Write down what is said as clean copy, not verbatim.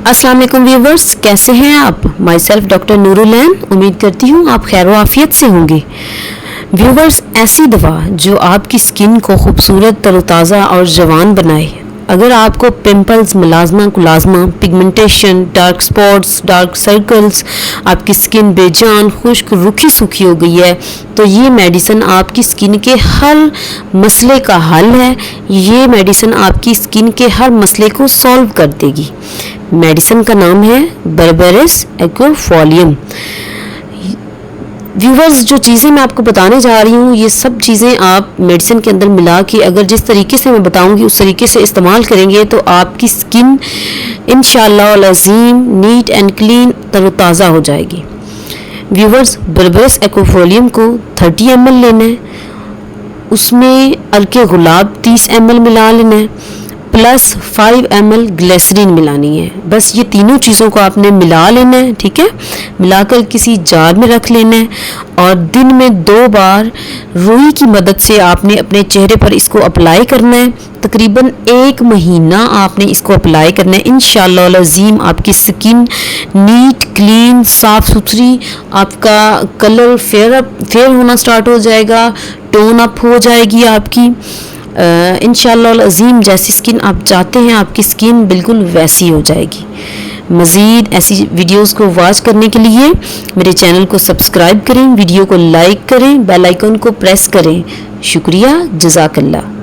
अस्सलाम वालेकुम व्यूवर्स, कैसे हैं आप। Myself doctor Noorulain. उम्मीद करती हूँ आप खैर आफियत से होंगे। व्यूवर्स, ऐसी दवा जो आपकी स्किन को खूबसूरत, तरोताज़ा और जवान बनाए। अगर आपको pimples, melasma, chloasma, pigmentation, dark spots, dark circles, आपकी स्किन बेजान, खुश्क, रूखी सूखी हो गई है, तो ये मेडिसिन आपकी स्किन के हर मसले का हल है। ये मेडिसिन आपकी स्किन के हर मसले को सॉल्व कर देगी। मेडिसिन का नाम है बर्बेरिस एक्वाफोलियम। व्यूवर्स, जो चीज़ें मैं आपको बताने जा रही हूँ, ये सब चीज़ें आप मेडिसिन के अंदर मिला के अगर जिस तरीके से मैं बताऊँगी उस तरीके से इस्तेमाल करेंगे तो आपकी स्किन इंशाअल्लाह अज़ीम नीट एंड क्लीन तरोताज़ा हो जाएगी। व्यूवर्स, बर्बेरिस एक्वाफोलियम को 30 ml लेना है, उसमें अर्के गुलाब 30 ml मिला लेना है, प्लस 5 ml ग्लिसरीन मिलानी है। बस ये तीनों चीज़ों को आपने मिला लेना है, ठीक है। मिलाकर किसी जार में रख लेना है और दिन में 2 बार रुई की मदद से आपने अपने चेहरे पर इसको अप्लाई करना है। तकरीबन 1 महीना आपने इसको अप्लाई करना है। इंशाअल्लाह अज़ीम आपकी स्किन नीट, क्लीन, साफ़ सुथरी, आपका कलर फेयर होना स्टार्ट हो जाएगा, टोन अप हो जाएगी आपकी। इंशाअल्लाह अज़ीम जैसी स्किन आप चाहते हैं आपकी स्किन बिल्कुल वैसी हो जाएगी। मज़ीद ऐसी वीडियोस को वॉच करने के लिए मेरे चैनल को सब्सक्राइब करें, वीडियो को लाइक करें, बेल आइकन को प्रेस करें। शुक्रिया, जज़ाकल्लाह।